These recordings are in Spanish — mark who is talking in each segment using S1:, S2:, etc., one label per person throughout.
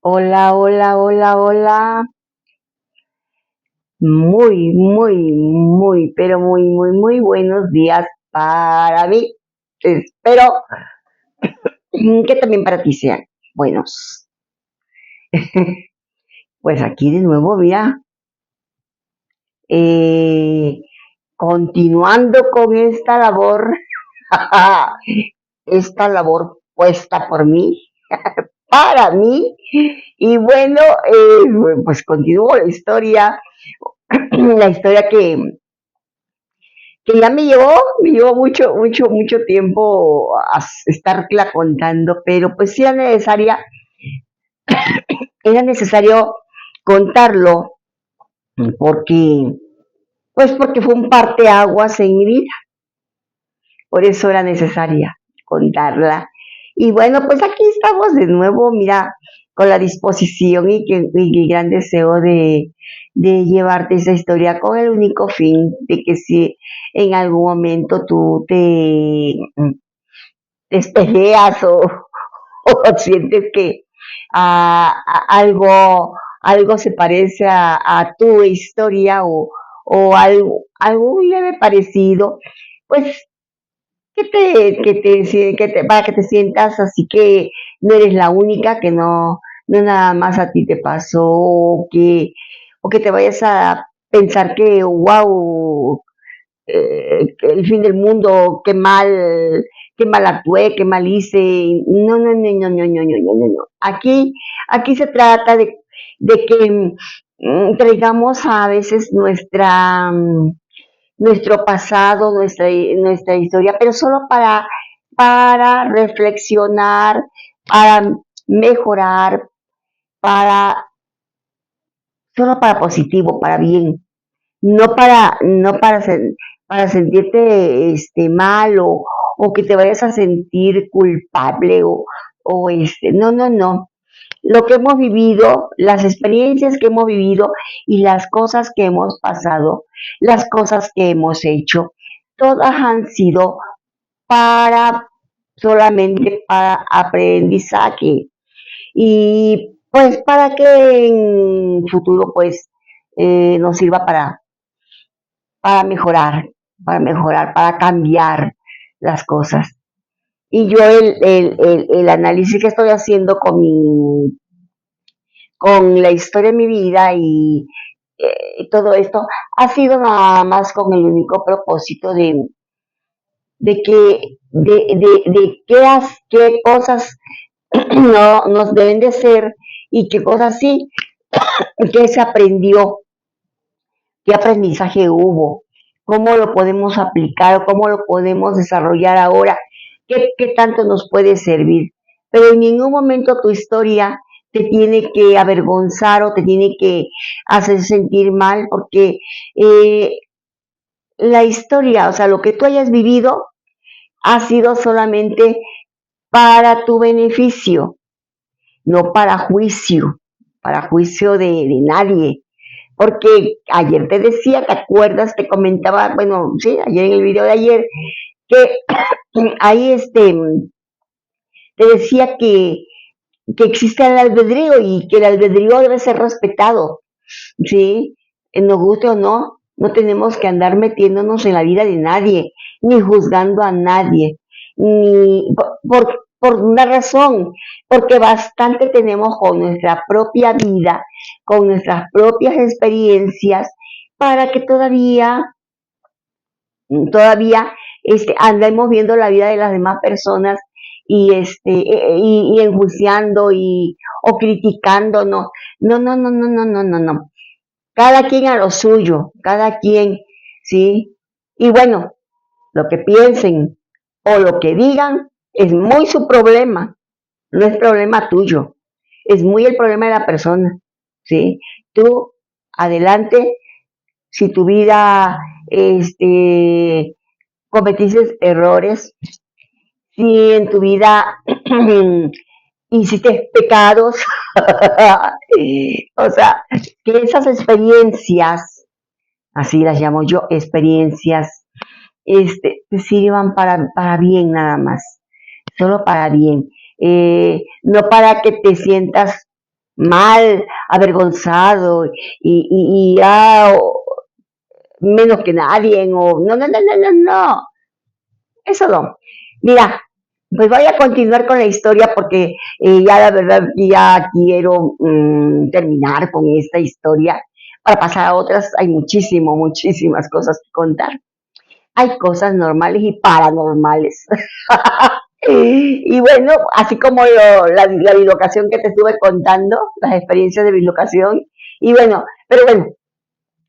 S1: Hola, hola, hola, hola. Pero muy buenos días para mí. Espero que también para ti sean buenos. Pues aquí de nuevo, mira, eh, continuando con esta labor, esta labor puesta por mí, para mí. Y bueno, pues continúo la historia, la historia que ya me llevó mucho tiempo a estarla contando, pero pues sí era necesario contarlo porque, pues porque fue un parteaguas en mi vida, por eso era necesaria contarla. Y bueno, pues aquí estamos de nuevo, mira, con la disposición y el gran deseo de llevarte esa historia con el único fin de que si en algún momento tú te espejeas o sientes que algo se parece a tu historia o algo un leve parecido, pues para que te sientas así que no eres la única, que no nada más a ti te pasó, o que te vayas a pensar que, wow, el fin del mundo, qué mal actué, qué mal hice. No, no, no, no, no, no, no, no, no, no. Aquí se trata de que traigamos a veces nuestro pasado, nuestra historia, pero solo para reflexionar, para mejorar, para, solo para positivo, para bien, no para sentirte mal o que te vayas a sentir culpable no, no, no. Lo que hemos vivido, las experiencias que hemos vivido y las cosas que hemos pasado, las cosas que hemos hecho, todas han sido para solamente para aprendizaje y pues para que en futuro pues nos sirva para mejorar, para cambiar las cosas. Y yo el análisis que estoy haciendo con la historia de mi vida y todo esto ha sido nada más con el único propósito de que qué cosas no nos deben de ser y qué cosas sí, qué se aprendió, qué aprendizaje hubo, cómo lo podemos aplicar, cómo lo podemos desarrollar ahora, qué tanto nos puede servir. Pero en ningún momento tu historia te tiene que avergonzar o te tiene que hacer sentir mal, porque eh, la historia, o sea, lo que tú hayas vivido, ha sido solamente para tu beneficio, no para juicio de nadie. Porque ayer te decía, ¿te acuerdas? Te comentaba, bueno, sí, ayer en el video de ayer, que ahí te decía que existe el albedrío y que el albedrío debe ser respetado, ¿sí? Nos guste o no, no tenemos que andar metiéndonos en la vida de nadie, ni juzgando a nadie, ni por una razón, porque bastante tenemos con nuestra propia vida, con nuestras propias experiencias, para que todavía andemos viendo la vida de las demás personas y enjuiciando o criticando, no, no, no, no, no, no, no, no, no. Cada quien a lo suyo, cada quien, ¿sí? Y bueno, lo que piensen o lo que digan es muy su problema, no es problema tuyo, es muy el problema de la persona, ¿sí? Tú, adelante, si tu vida, cometiste errores, si en tu vida hiciste pecados, o sea, que esas experiencias, así las llamo yo, experiencias, te sirvan para bien nada más, solo para bien, no para que te sientas mal, avergonzado y menos que nadie, o no, no, no, no, no, no, eso no. Mira, pues voy a continuar con la historia porque ya la verdad ya quiero terminar con esta historia para pasar a otras. Hay muchísimas cosas que contar. Hay cosas normales y paranormales. Y bueno, así como la bilocación que te estuve contando, las experiencias de bilocación. Y bueno, pero bueno,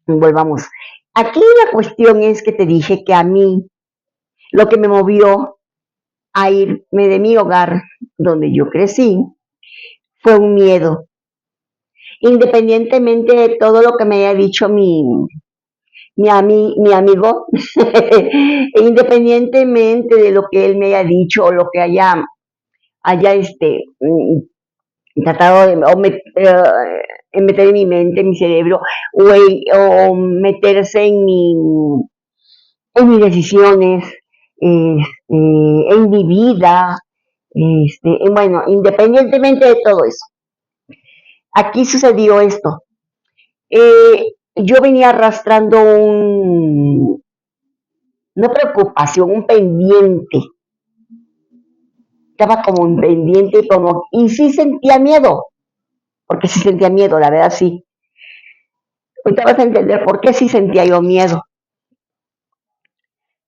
S1: volvamos. Aquí la cuestión es que te dije que a mí lo que me movió a irme de mi hogar, donde yo crecí, fue un miedo. Independientemente de todo lo que me haya dicho mi amigo, independientemente de lo que él me haya dicho o lo que haya tratado de meter en mi mente, en mi cerebro, o meterse en mis decisiones, en mi vida, bueno, independientemente de todo eso. Aquí sucedió esto. Yo venía arrastrando una preocupación, un pendiente. Estaba como un pendiente y sí sentía miedo, porque sí sentía miedo, la verdad sí. Ahorita vas a entender por qué sí sentía yo miedo.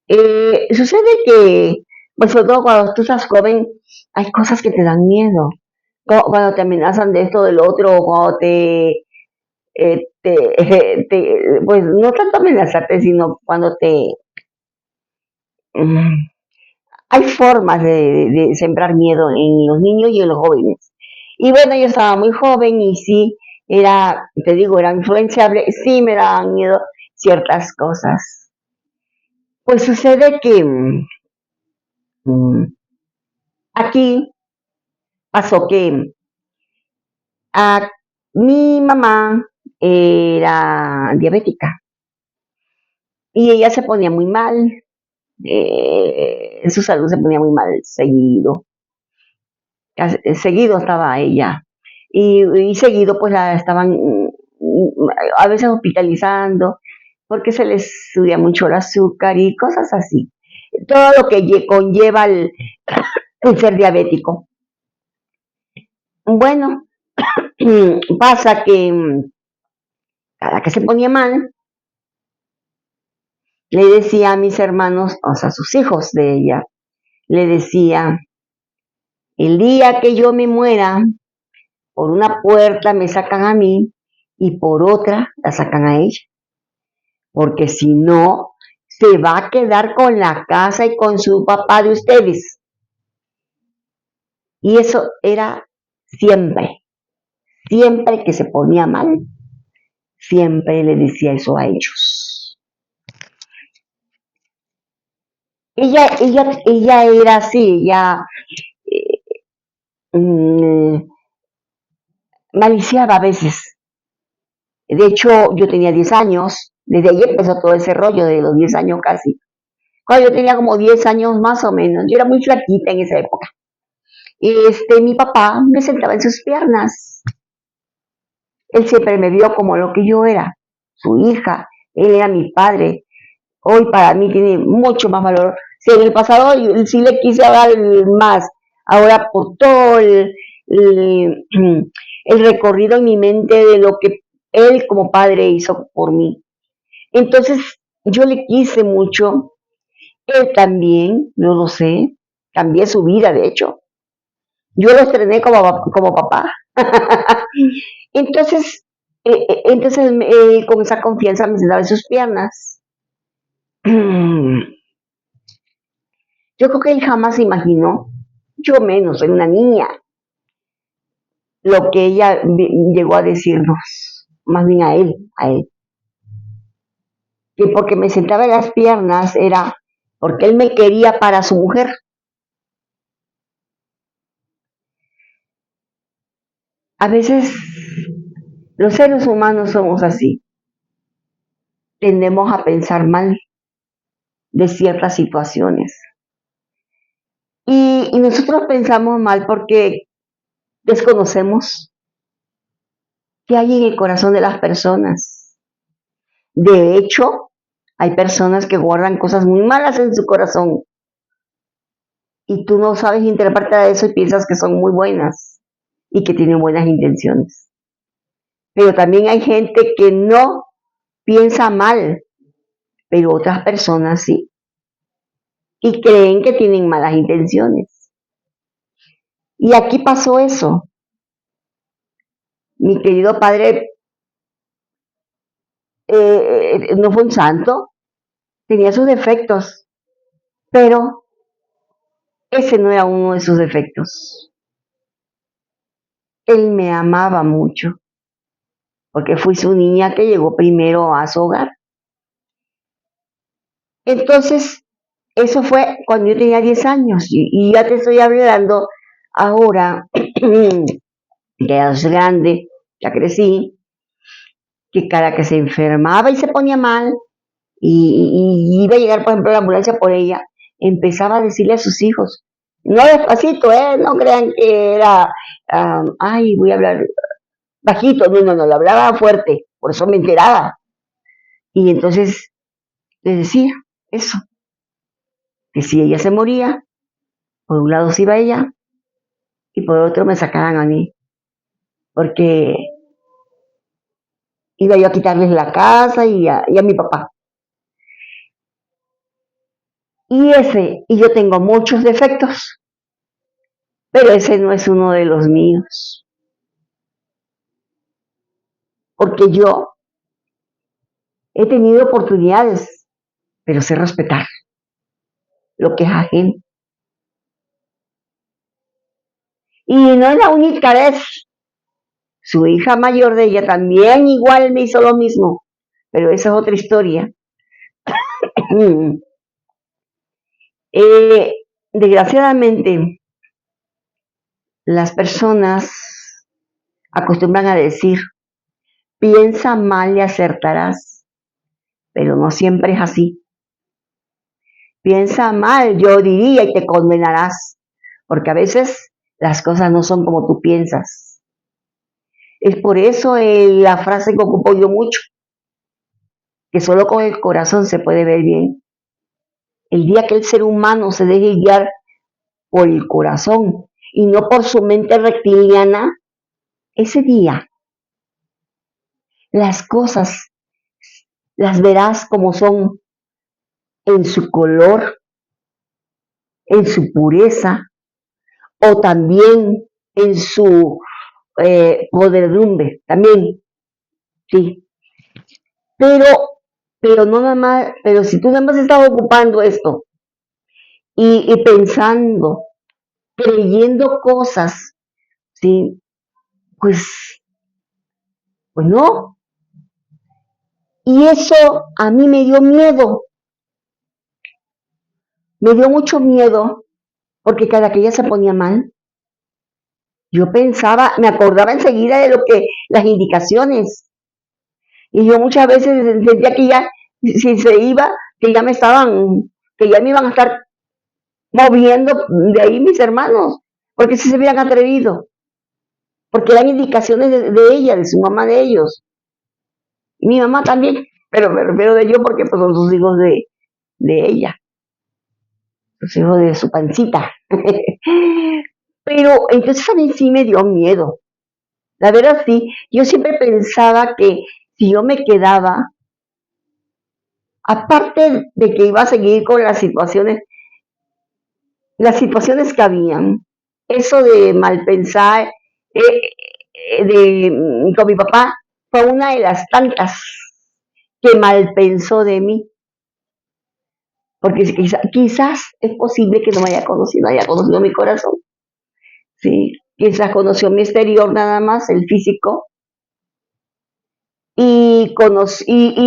S1: Sucede que, pues sobre todo cuando tú estás joven, hay cosas que te dan miedo. Cuando te amenazan de esto, del otro, cuando pues no tanto amenazarte, sino cuando mm, hay formas de sembrar miedo en los niños y en los jóvenes. Y bueno, yo estaba muy joven y sí, te digo, era influenciable, sí me daban miedo ciertas cosas. Pues sucede que mm, aquí pasó que a mi mamá era diabética y ella se ponía muy mal, su salud se ponía muy mal seguido, seguido estaba ella y seguido pues la estaban a veces hospitalizando porque se les subía mucho el azúcar y cosas así. Todo lo que conlleva el ser diabético. Bueno, pasa que cada que se ponía mal, le decía a mis hermanos, o sea, a sus hijos de ella, le decía, el día que yo me muera, por una puerta me sacan a mí y por otra la sacan a ella, porque si no, se va a quedar con la casa y con su papá de ustedes. Y eso era siempre, siempre que se ponía mal, siempre le decía eso a ellos. Ella era así, ella mm, maliciaba a veces. De hecho, yo tenía 10 años, desde ahí empezó todo ese rollo de los 10 años casi. Cuando yo tenía como 10 años más o menos, yo era muy flaquita en esa época. Y mi papá me sentaba en sus piernas. Él siempre me vio como lo que yo era, su hija. Él era mi padre. Hoy para mí tiene mucho más valor. Si en el pasado yo sí le quise dar más, ahora por todo el, el recorrido en mi mente de lo que él como padre hizo por mí. Entonces yo le quise mucho, él también, no lo sé, cambié su vida de hecho. Yo lo estrené como papá. Entonces, con esa confianza me sentaba en sus piernas. Yo creo que él jamás imaginó, yo menos, soy una niña, lo que ella llegó a decirnos, más bien a él, que porque me sentaba en las piernas era porque él me quería para su mujer. A veces los seres humanos somos así, tendemos a pensar mal de ciertas situaciones. Y nosotros pensamos mal porque desconocemos, ¿Qué hay en el corazón de las personas? De hecho, hay personas que guardan cosas muy malas en su corazón y tú no sabes interpretar eso y piensas que son muy buenas y que tienen buenas intenciones. Pero también hay gente que no piensa mal, pero otras personas sí, y creen que tienen malas intenciones. Y aquí pasó eso. Mi querido padre no fue un santo, tenía sus defectos, pero ese no era uno de sus defectos. Él me amaba mucho, porque fui su niña que llegó primero a su hogar. Entonces, eso fue cuando yo tenía 10 años, y ya te estoy hablando ahora, que ya es grande, ya crecí, que cada que se enfermaba y se ponía mal, y iba a llegar, por ejemplo, la ambulancia por ella, empezaba a decirle a sus hijos, no despacito, no crean que era, ay, voy a hablar bajito, no, lo hablaba fuerte, por eso me enteraba. Y entonces les decía eso, que si ella se moría, por un lado se iba ella y por otro me sacaban a mí, porque iba yo a quitarles la casa y a mi papá. Y yo tengo muchos defectos, pero ese no es uno de los míos, porque yo he tenido oportunidades, pero sé respetar lo que es ajeno. Y no es la única vez, su hija mayor de ella también igual me hizo lo mismo, pero esa es otra historia. Desgraciadamente, las personas acostumbran a decir, piensa mal y acertarás, pero no siempre es así. Piensa mal, yo diría, y te condenarás, porque a veces las cosas no son como tú piensas. Es por eso la frase que ocupo yo mucho, que solo con el corazón se puede ver bien. El día que el ser humano se deje guiar por el corazón y no por su mente reptiliana, ese día las cosas las verás como son, en su color, en su pureza o también en su podredumbre, también, sí. Pero, pero no nada más, pero si tú nada más estás ocupando esto y pensando, creyendo cosas, sí, pues, pues no. Y eso a mí me dio mucho miedo, porque cada que ella se ponía mal, yo pensaba, me acordaba enseguida de lo que, las indicaciones, y yo muchas veces sentía que ya, si se iba, que ya me iban a estar moviendo de ahí mis hermanos, porque si se habían atrevido, porque eran indicaciones de ella, de su mamá de ellos, y mi mamá también, pero me refiero de yo porque pues son sus hijos de ella, los hijos de su pancita. Pero entonces a mí sí me dio miedo. La verdad sí, yo siempre pensaba que si yo me quedaba, aparte de que iba a seguir con las situaciones que habían, eso de mal pensar con mi papá fue una de las tantas que mal pensó de mí, porque quizás es posible que no me haya conocido mi corazón, sí, quizás conoció mi exterior nada más, el físico, y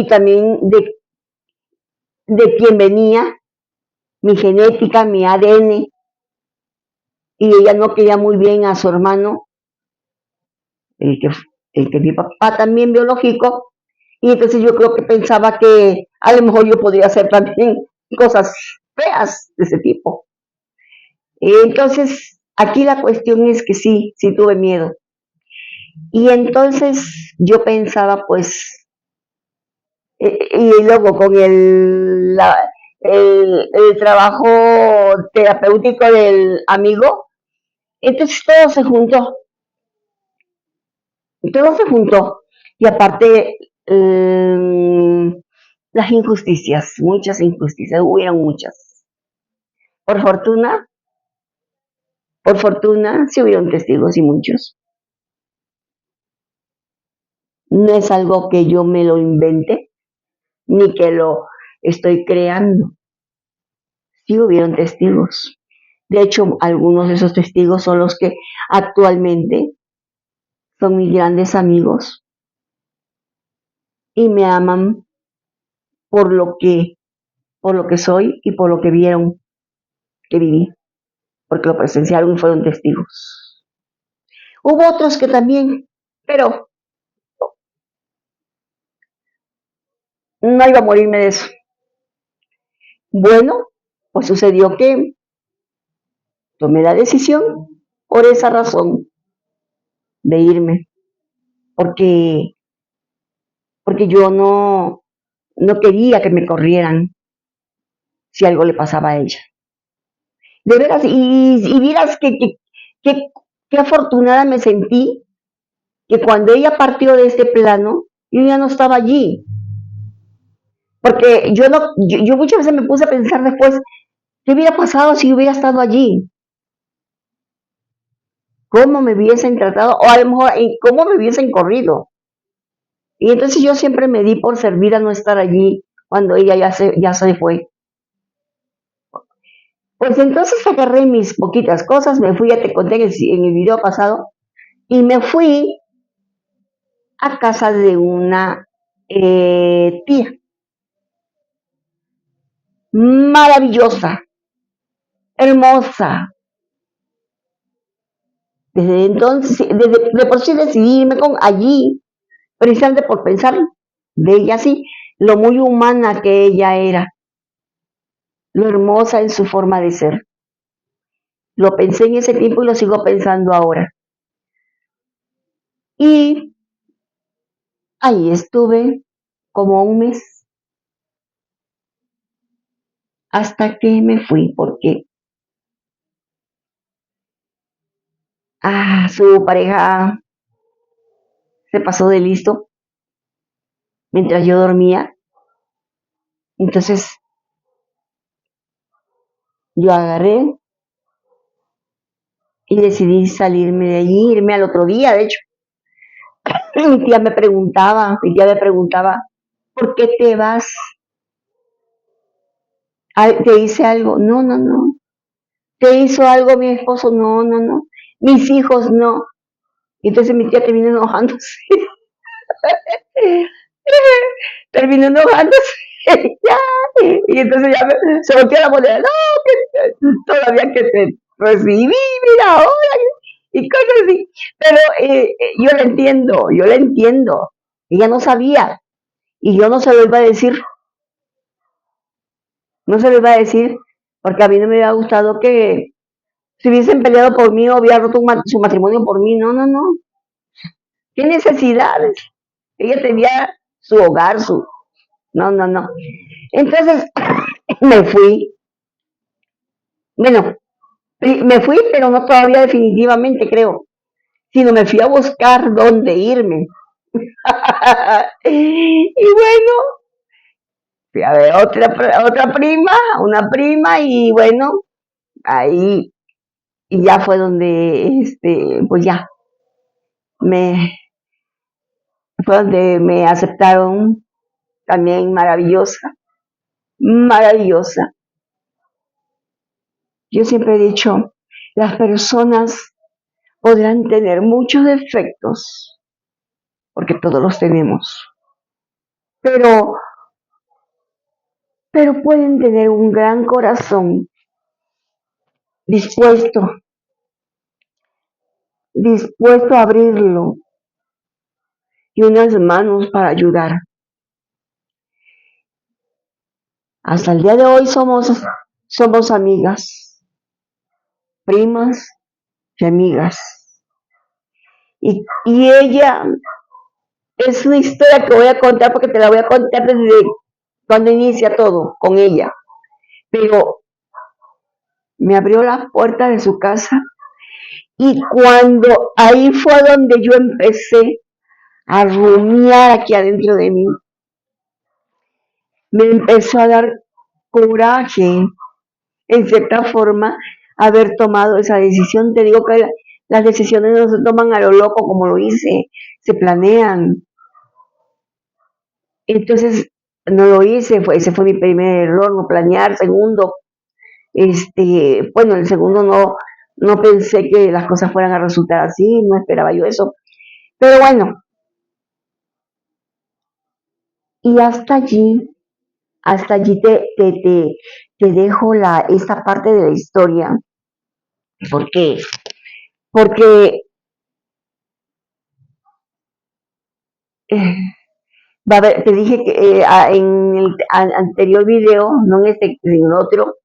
S1: también de quién venía, mi genética, mi ADN, y ella no quería muy bien a su hermano, el que, el que es mi papá también biológico, y entonces yo creo que pensaba que a lo mejor yo podría hacer también cosas feas de ese tipo. Entonces, aquí la cuestión es que sí tuve miedo. Y entonces yo pensaba, pues, y luego con el trabajo terapéutico del amigo, entonces todo se juntó. Y aparte, las injusticias, muchas injusticias, hubieron muchas. Por fortuna, por fortuna, sí hubieron testigos y muchos. No es algo que yo me lo invente, ni que lo estoy creando. Sí hubieron testigos. De hecho, algunos de esos testigos son los que actualmente son mis grandes amigos y me aman por lo que, por lo que soy y por lo que vieron que viví, porque lo presenciaron y fueron testigos. Hubo otros que también, pero no iba a morirme de eso. Bueno, pues sucedió que tomé la decisión por esa razón de irme, porque, porque yo no quería que me corrieran si algo le pasaba a ella. De veras, y vieras que, que afortunada me sentí que cuando ella partió de este plano, yo ya no estaba allí. Porque yo, no, yo muchas veces me puse a pensar después, ¿qué hubiera pasado si hubiera estado allí? ¿Cómo me hubiesen tratado? O a lo mejor, ¿cómo me hubiesen corrido? Y entonces yo siempre me di por servir a no estar allí cuando ella ya se fue. Pues entonces agarré mis poquitas cosas, me fui, ya te conté en el video pasado, y me fui a casa de una tía maravillosa, hermosa. Desde entonces, de por sí decidí irme con allí, precisamente por pensar de ella así, lo muy humana que ella era, lo hermosa en su forma de ser. Lo pensé en ese tiempo y lo sigo pensando ahora. Y ahí estuve como un mes hasta que me fui porque su pareja se pasó de listo mientras yo dormía. Entonces yo agarré y decidí salirme de allí, irme al otro día, de hecho. Mi tía me preguntaba, ¿por qué te vas? ¿Te hice algo? No, no, no. ¿Te hizo algo mi esposo? No, no, no. Mis hijos, no. Y entonces mi tía terminó enojándose. Terminó enojándose. Ya. Y entonces ya se volteó la moneda. No, que todavía que te recibí, mira ahora. Y cosas así. Pero yo la entiendo. Ella no sabía. Y yo no se lo iba a decir. No se lo iba a decir. Porque a mí no me había gustado que si hubiesen peleado por mí o hubiera roto su matrimonio por mí. No, no, no. ¿Qué necesidades? Ella tenía su hogar, su... No, no, no. Entonces me fui. Bueno, me fui, pero no todavía definitivamente, creo. Sino me fui a buscar dónde irme. Y bueno, fui a ver otra prima, una prima, y bueno, ahí y ya fue donde, pues ya, me, fue donde me aceptaron también maravillosa, maravillosa. Yo siempre he dicho, las personas podrán tener muchos defectos, porque todos los tenemos, pero, pero pueden tener un gran corazón dispuesto, dispuesto a abrirlo y unas manos para ayudar. Hasta el día de hoy somos amigas, primas y amigas. Y ella es una historia que voy a contar porque te la voy a contar desde cuando inicia todo con ella. Pero me abrió la puerta de su casa y cuando ahí fue donde yo empecé a rumiar aquí adentro de mí, me empezó a dar coraje, en cierta forma, haber tomado esa decisión. Te digo que las decisiones no se toman a lo loco, como lo hice, se planean. Entonces, no lo hice, ese fue mi primer error, no planear. Segundo, bueno, el segundo no pensé que las cosas fueran a resultar así, no esperaba yo eso. Pero bueno, y hasta allí te dejo esta parte de la historia. ¿Por qué? Porque eh, te dije que en el anterior video, no en este, en otro,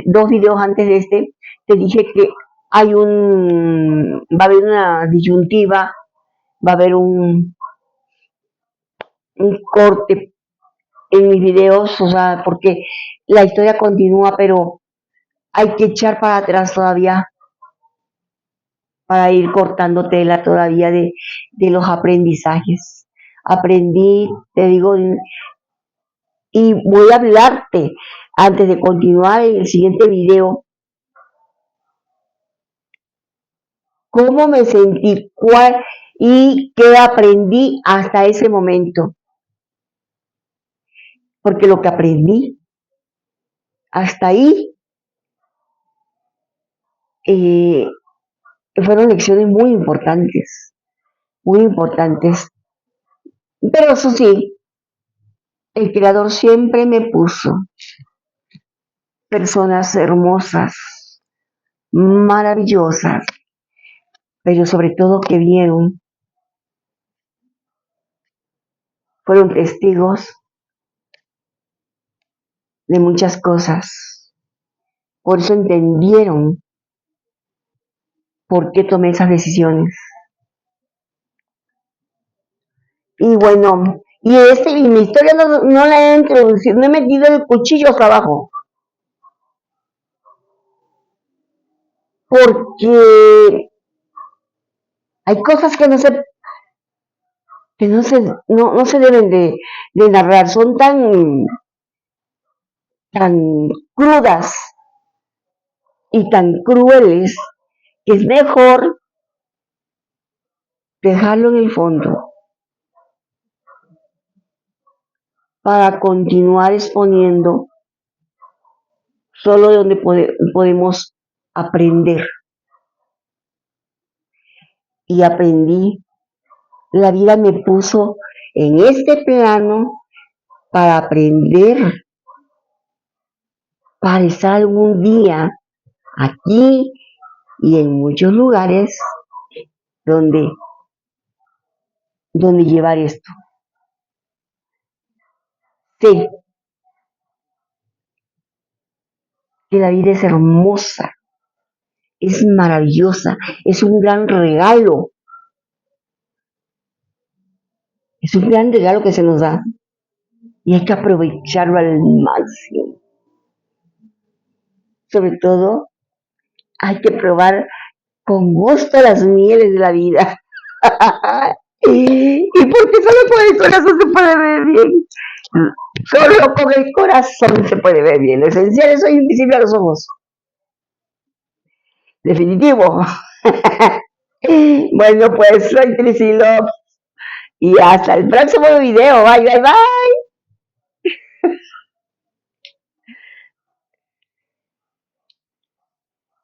S1: dos videos antes de este, te dije que va a haber una disyuntiva, va a haber un corte en mis videos, o sea, porque la historia continúa, pero hay que echar para atrás todavía, para ir cortando tela todavía de los aprendizajes. Aprendí, te digo, y voy a hablarte antes de continuar en el siguiente video, cómo me sentí, cuál y qué aprendí hasta ese momento. Porque lo que aprendí hasta ahí eh, fueron lecciones muy importantes, muy importantes. Pero eso sí, el Creador siempre me puso personas hermosas, maravillosas, pero sobre todo que fueron testigos de muchas cosas. Por eso entendieron por qué tomé esas decisiones. Y bueno, y mi historia no la he introducido, no he metido el cuchillo hasta abajo. Porque hay cosas que no se deben de narrar, son tan crudas y tan crueles que es mejor dejarlo en el fondo para continuar exponiendo solo de donde podemos aprender. Y aprendí, la vida me puso en este plano para aprender, para estar algún día aquí y en muchos lugares donde llevar esto. Sé que la vida es hermosa, es maravillosa, es un gran regalo. Es un gran regalo que se nos da y hay que aprovecharlo al máximo. Sobre todo, hay que probar con gusto las mieles de la vida. Y porque solo por el corazón se puede ver bien. Solo con el corazón se puede ver bien. Lo esencial es soy invisible a los ojos. Definitivo. Bueno, pues soy Tricilo. Y hasta el próximo video. Bye, bye, bye.